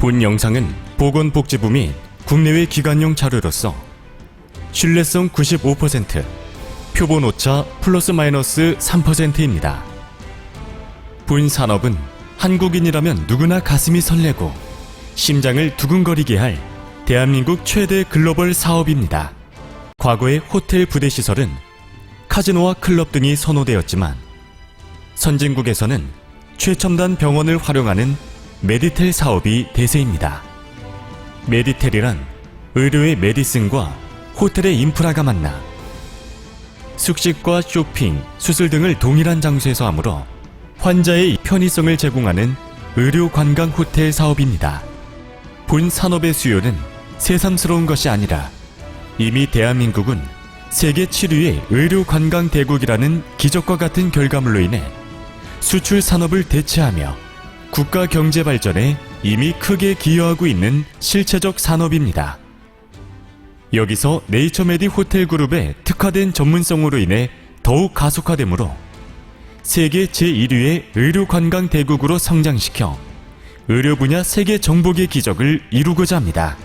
본 영상은 보건복지부 및 국내외 기관용 자료로서 신뢰성 95%, 표본 오차 플러스 마이너스 3%입니다. 본 산업은 한국인이라면 누구나 가슴이 설레고 심장을 두근거리게 할 대한민국 최대 글로벌 사업입니다. 과거의 호텔 부대시설은 카지노와 클럽 등이 선호되었지만 선진국에서는 최첨단 병원을 활용하는 메디텔 사업이 대세입니다. 메디텔이란 의료의 메디슨과 호텔의 인프라가 만나 숙식과 쇼핑, 수술 등을 동일한 장소에서 하므로 환자의 편의성을 제공하는 의료 관광 호텔 사업입니다. 본 산업의 수요는 새삼스러운 것이 아니라 이미 대한민국은 세계 7위의 의료 관광 대국이라는 기적과 같은 결과물로 인해 수출 산업을 대체하며 국가 경제 발전에 이미 크게 기여하고 있는 실체적 산업입니다. 여기서 네이처메디 호텔 그룹의 특화된 전문성으로 인해 더욱 가속화되므로 세계 제1위의 의료 관광 대국으로 성장시켜 의료 분야 세계 정복의 기적을 이루고자 합니다.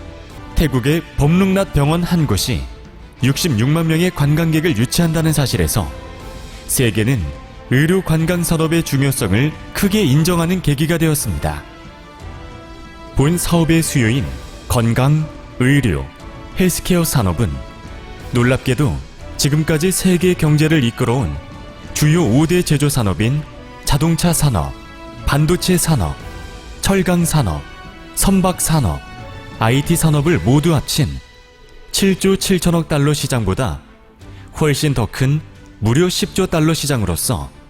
태국의 범룽낫 병원 한 곳이 66만 명의 관광객을 유치한다는 사실에서 세계는 의료 관광 산업의 중요성을 크게 인정하는 계기가 되었습니다. 본 사업의 수요인 건강, 의료, 헬스케어 산업은 놀랍게도 지금까지 세계 경제를 이끌어온 주요 5대 제조 산업인 자동차 산업, 반도체 산업, 철강 산업, 선박 산업, IT 산업을 모두 합친 7조 7천억 달러 시장보다 훨씬 더 큰 무려 10조 달러 시장으로서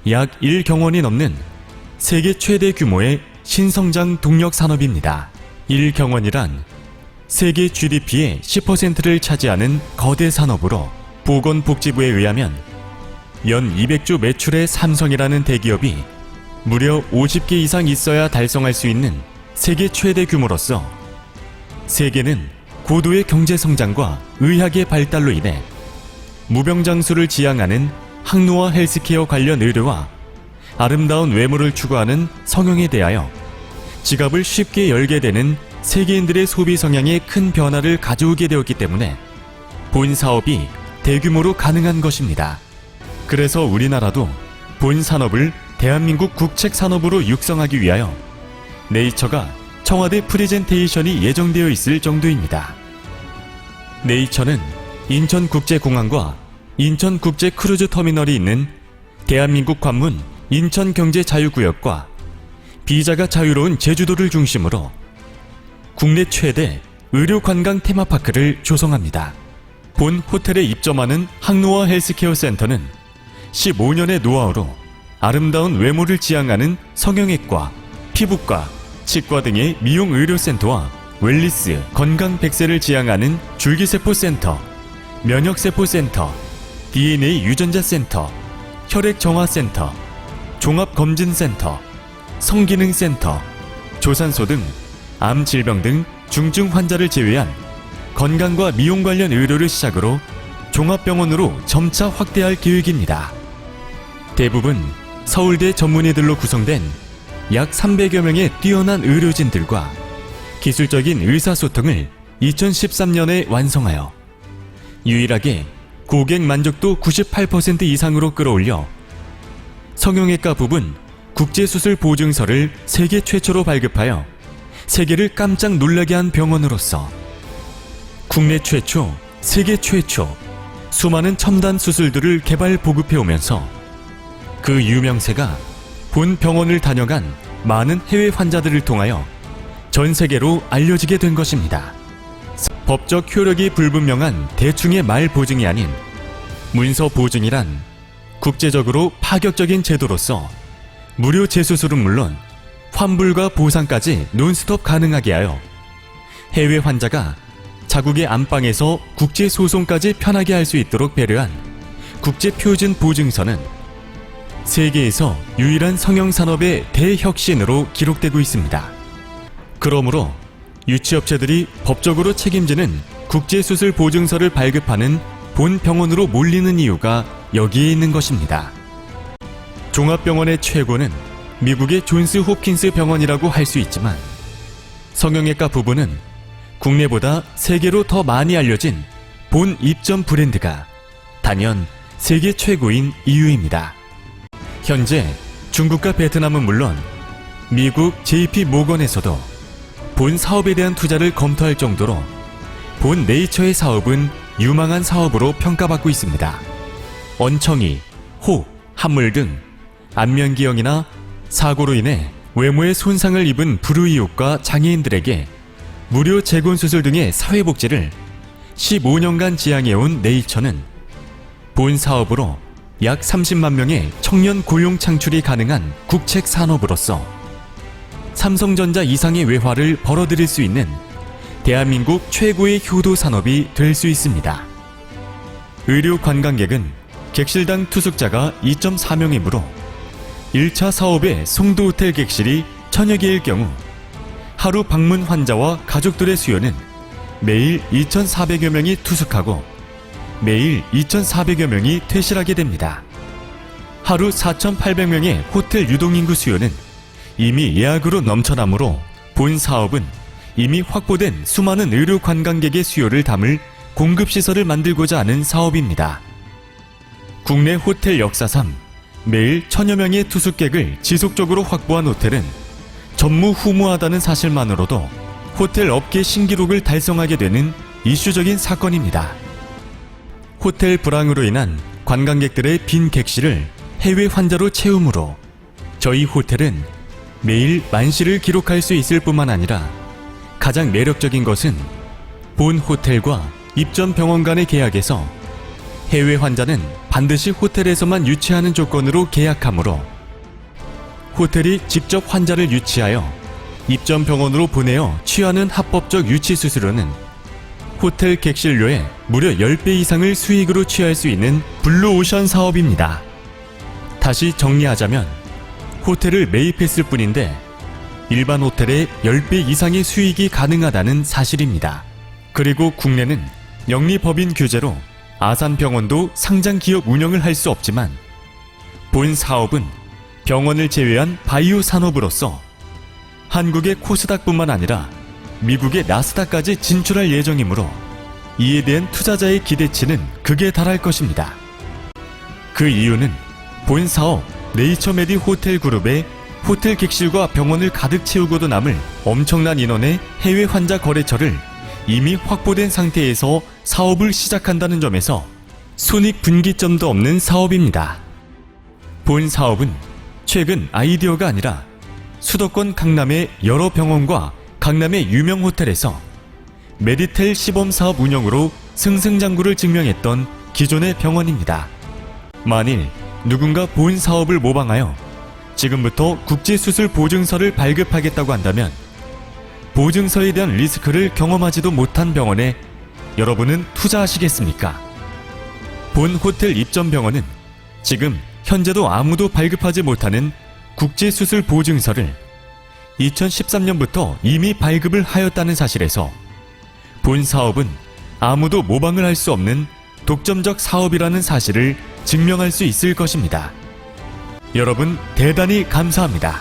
약 1경원이 넘는 세계 최대 규모의 신성장 동력 산업입니다. 1경원이란 세계 GDP의 10%를 차지하는 거대 산업으로 보건복지부에 의하면 연 200조 매출의 삼성이라는 대기업이 무려 50개 이상 있어야 달성할 수 있는 세계 최대 규모로서 세계는 고도의 경제 성장과 의학의 발달로 인해 무병장수를 지향하는 항노화 헬스케어 관련 의료와 아름다운 외모를 추구하는 성형에 대하여 지갑을 쉽게 열게 되는 세계인들의 소비 성향에 큰 변화를 가져오게 되었기 때문에 본 사업이 대규모로 가능한 것입니다. 그래서 우리나라도 본 산업을 대한민국 국책 산업으로 육성하기 위하여 네이처가 청와대 프레젠테이션이 예정되어 있을 정도입니다. 네이처는 인천국제공항과 인천국제크루즈터미널이 있는 대한민국 관문 인천경제자유구역과 비자가 자유로운 제주도를 중심으로 국내 최대 의료관광 테마파크를 조성합니다. 본 호텔에 입점하는 항노화 헬스케어 센터는 15년의 노하우로 아름다운 외모를 지향하는 성형외과, 피부과, 치과 등의 미용 의료센터와 웰리스, 건강 100세를 지향하는 줄기세포센터, 면역세포센터, DNA 유전자센터, 혈액정화센터, 종합검진센터, 성기능센터, 조산소 등 암 질병 등 중증 환자를 제외한 건강과 미용 관련 의료를 시작으로 종합병원으로 점차 확대할 계획입니다. 대부분 서울대 전문의들로 구성된 약 300여 명의 뛰어난 의료진들과 기술적인 의사소통을 2013년에 완성하여 유일하게 고객 만족도 98% 이상으로 끌어올려 성형외과 부분 국제수술 보증서를 세계 최초로 발급하여 세계를 깜짝 놀라게 한 병원으로서 국내 최초, 세계 최초 수많은 첨단 수술들을 개발 보급해오면서 그 유명세가 본 병원을 다녀간 많은 해외 환자들을 통하여 전 세계로 알려지게 된 것입니다. 법적 효력이 불분명한 대충의 말 보증이 아닌 문서 보증이란 국제적으로 파격적인 제도로서 무료 재수술은 물론 환불과 보상까지 논스톱 가능하게 하여 해외 환자가 자국의 안방에서 국제소송까지 편하게 할 수 있도록 배려한 국제표준 보증서는 세계에서 유일한 성형산업의 대혁신으로 기록되고 있습니다. 그러므로 유치업체들이 법적으로 책임지는 국제수술 보증서를 발급하는 본 병원으로 몰리는 이유가 여기에 있는 것입니다. 종합병원의 최고는 미국의 존스 홉킨스 병원이라고 할 수 있지만 성형외과 부부는 국내보다 세계로 더 많이 알려진 본 입점 브랜드가 단연 세계 최고인 이유입니다. 현재 중국과 베트남은 물론 미국 JP 모건에서도 본 사업에 대한 투자를 검토할 정도로 본 네이처의 사업은 유망한 사업으로 평가받고 있습니다. 언청이, 혹, 함물 등 안면기형이나 사고로 인해 외모에 손상을 입은 불우이웃과 장애인들에게 무료 재건수술 등의 사회복지를 15년간 지향해온 네이처는 본 사업으로 약 30만 명의 청년 고용 창출이 가능한 국책 산업으로서 삼성전자 이상의 외화를 벌어들일 수 있는 대한민국 최고의 효도 산업이 될 수 있습니다. 의료 관광객은 객실당 투숙자가 2.4명이므로 1차 사업의 송도 호텔 객실이 1000여 개일 경우 하루 방문 환자와 가족들의 수요는 매일 2,400여 명이 투숙하고 매일 2,400여 명이 퇴실하게 됩니다. 하루 4,800명의 호텔 유동인구 수요는 이미 예약으로 넘쳐나므로 본 사업은 이미 확보된 수많은 의료 관광객의 수요를 담을 공급시설을 만들고자 하는 사업입니다. 국내 호텔 역사상 매일 1000여 명의 투숙객을 지속적으로 확보한 호텔은 전무후무하다는 사실만으로도 호텔 업계 신기록을 달성하게 되는 이슈적인 사건입니다. 호텔 불황으로 인한 관광객들의 빈 객실을 해외 환자로 채우므로 저희 호텔은 매일 만실을 기록할 수 있을 뿐만 아니라 가장 매력적인 것은 본 호텔과 입점 병원 간의 계약에서 해외 환자는 반드시 호텔에서만 유치하는 조건으로 계약하므로 호텔이 직접 환자를 유치하여 입점 병원으로 보내어 취하는 합법적 유치 수수료는 호텔 객실료의 무려 10배 이상을 수익으로 취할 수 있는 블루오션 사업입니다. 다시 정리하자면 호텔을 매입했을 뿐인데 일반 호텔의 10배 이상의 수익이 가능하다는 사실입니다. 그리고 국내는 영리법인 규제로 아산병원도 상장기업 운영을 할 수 없지만 본 사업은 병원을 제외한 바이오 산업으로서 한국의 코스닥뿐만 아니라 미국의 나스닥까지 진출할 예정이므로 이에 대한 투자자의 기대치는 극에 달할 것입니다. 그 이유는 본 사업 네이처메디 호텔 그룹의 호텔 객실과 병원을 가득 채우고도 남을 엄청난 인원의 해외 환자 거래처를 이미 확보된 상태에서 사업을 시작한다는 점에서 손익분기점도 없는 사업입니다. 본 사업은 최근 아이디어가 아니라 수도권 강남의 여러 병원과 강남의 유명 호텔에서 메디텔 시범 사업 운영으로 승승장구를 증명했던 기존의 병원입니다. 만일 누군가 본 사업을 모방하여 지금부터 국제수술 보증서를 발급하겠다고 한다면 보증서에 대한 리스크를 경험하지도 못한 병원에 여러분은 투자하시겠습니까? 본 호텔 입점 병원은 지금 현재도 아무도 발급하지 못하는 국제수술 보증서를 2013년부터 이미 발급을 하였다는 사실에서 본 사업은 아무도 모방을 할 수 없는 독점적 사업이라는 사실을 증명할 수 있을 것입니다. 여러분 대단히 감사합니다.